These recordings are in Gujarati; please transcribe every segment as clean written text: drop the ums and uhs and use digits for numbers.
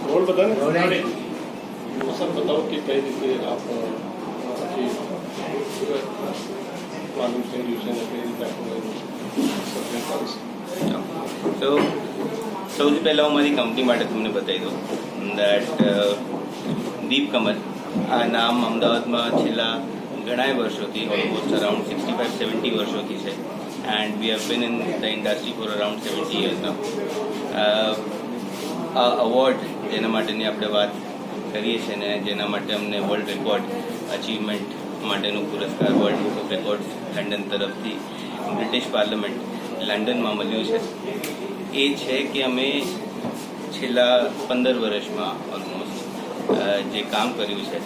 रोल बताने सर बताओ कि कई रीते आप प्लानिंग કર્યું છે અને કઈ રીતે તો સૌથી પહેલાં હું મારી કંપની માટે તમને બતાવી દઉં દેટ દીપ કમલ આ નામ અમદાવાદમાં છેલ્લા ઘણા વર્ષોથી ઓલમોસ્ટ અરાઉન્ડ 65-70 વર્ષોથી છે and we have been in the industry for around 70 years now. આ અવોર્ડ જેના માટેની આપણે વાત કરીએ છીએ ને જેના માટે અમને વર્લ્ડ રેકોર્ડ અચીવમેન્ટ માટેનો પુરસ્કાર world book of records London તરફથી બ્રિટિશ પાર્લામેન્ટ લંડનમાં મળ્યું છે એ છે કે અમે છેલ્લા 15 વર્ષમાં ઓલમોસ્ટ જે કામ કર્યું છે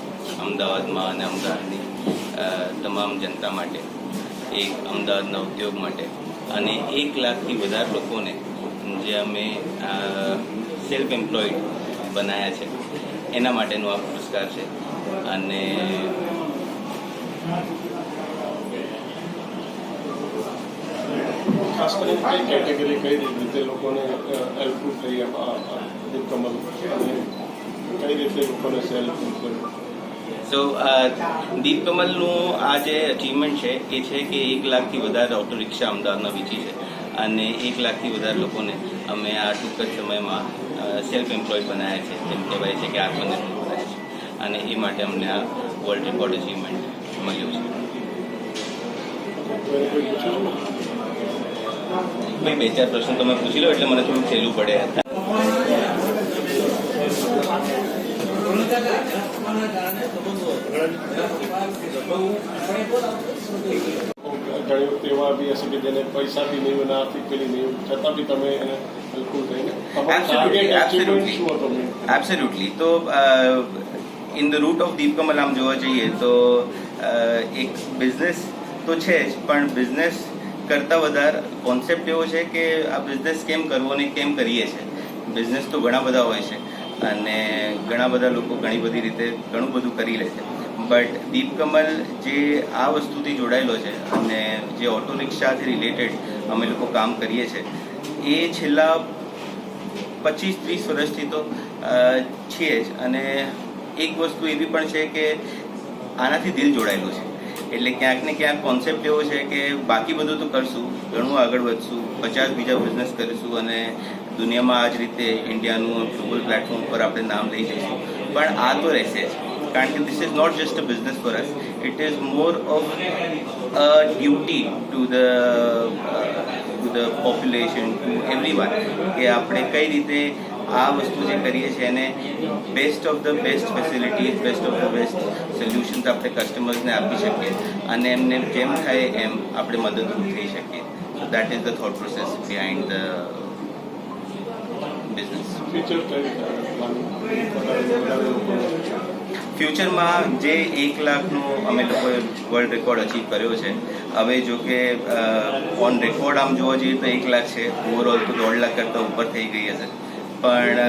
અમદાવાદમાં અને અમદાવાદની તમામ જનતા માટે, એક અમદાવાદના ઉદ્યોગ માટે અને 1 લાખથી વધારે લોકોને જે અમે સેલ્ફ એમ્પ્લોયડ બનાવ્યા છે એના માટેનો આ પુરસ્કાર છે. અને ખાસ કરીને કઈ કેટેગરી કઈ રીતે લોકોને હેલ્પફુલ થઈ દીપ કમલ અને કઈ રીતે લોકોને સેલ્ફ કર્યું? સો દીપ કમલનું આ જે અચીવમેન્ટ છે એ છે કે 1 લાખથી વધારે ઓટો રિક્ષા અમદાવાદમાં વેચી છે અને 1 લાખથી વધારે લોકોને અમે આ ટૂંક જ સમયમાં સેલ્ફ એમ્પ્લોયડ બનાવ્યા છે, જેમ કહેવાય છે કે આત્મનિર્ભર બનાવ્યા છે અને એ માટે અમને આ વર્લ્ડ રેકોર્ડ અચીવમેન્ટ મળ્યું છે. ભાઈ 2-4 પ્રશ્ન તમે પૂછી લો એટલે મને થોડું સહેલું પડે. ઘણી વખત એવા બી હશે કે જેને પૈસા બી નહીં હોય આર્થિક પેલી નહીં છતાં બી તમે એને હેલ્પફુલ થઈને એબ્સોલ્યુટલી. તો ઇન ધ રૂટ ઓફ દીપ કમલ આમ જોવા જઈએ તો એક બિઝનેસ તો છે જ, પણ બિઝનેસ કરતાં વધારે કોન્સેપ્ટ એવો છે કે આ બિઝનેસ કેમ કરવો ને કેમ કરીએ છીએ. બિઝનેસ તો ઘણા બધા હોય છે અને ઘણા બધા લોકો ઘણી બધી રીતે ઘણું બધું કરી લે છે, બટ દીપ કમલ જે આ વસ્તુથી જોડાયેલો છે અને જે ઓટો રિક્ષાથી રિલેટેડ અમે લોકો કામ કરીએ છીએ એ છેલ્લા 25-30 વર્ષથી તો છીએ જ. અને એક વસ્તુ એવી પણ છે કે આનાથી દિલ જોડાયેલું છે, એટલે ક્યાંક ને ક્યાંક કોન્સેપ્ટ એવો છે કે બાકી બધું તો કરશું, ઘણું આગળ વધશું, 50 બીજા બિઝનેસ કરીશું અને દુનિયામાં આ જ રીતે ઇન્ડિયાનું ગ્લોબલ પ્લેટફોર્મ પર આપણે નામ લઈ જઈશું, પણ આ તો રહેશે જ. કારણ કે this is not just a business for us, it is more of a duty to the population, to everyone, કે આપણે કઈ રીતે આ વસ્તુ જે કરીએ છીએ એને best of the best facilities, best of the best solutions આપણે કસ્ટમર્સને આપી શકીએ અને એમને જેમ થાય એમ આપણે મદદરૂપ થઈ શકીએ. So that is the thought process behind the business. ફ્યુચરમાં જે 1 લાખનો અમે લોકોએ વર્લ્ડ રેકોર્ડ અચીવ કર્યો છે, હવે જો કે ઓન રેકોર્ડ આમ જોવા જઈએ તો 1 લાખ છે, ઓવરઓલ તો 1.5 લાખ કરતાં ઉપર થઈ ગઈ હશે, પણ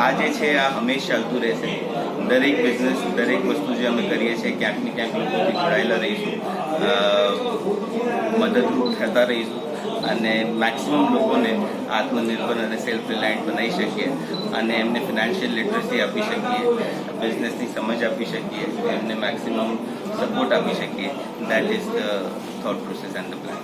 આ જે છે આ હંમેશા ચાલતું રહેશે. દરેક બિઝનેસ, દરેક વસ્તુ જે અમે કરીએ છીએ ક્યાંક ને ક્યાંક લોકોથી જોડાયેલા રહીશું, મદદરૂપ થતા રહીશું અને મેક્સિમમ લોકોને આત્મનિર્ભર અને સેલ્ફ રિલાયન્ટ બનાવી શકીએ અને એમને ફિનાન્શિયલ લિટરસી આપી શકીએ, બિઝનેસની સમજ આપી શકીએ, એમને મેક્સિમમ સપોર્ટ આપી શકીએ. That is the thought process and the plan.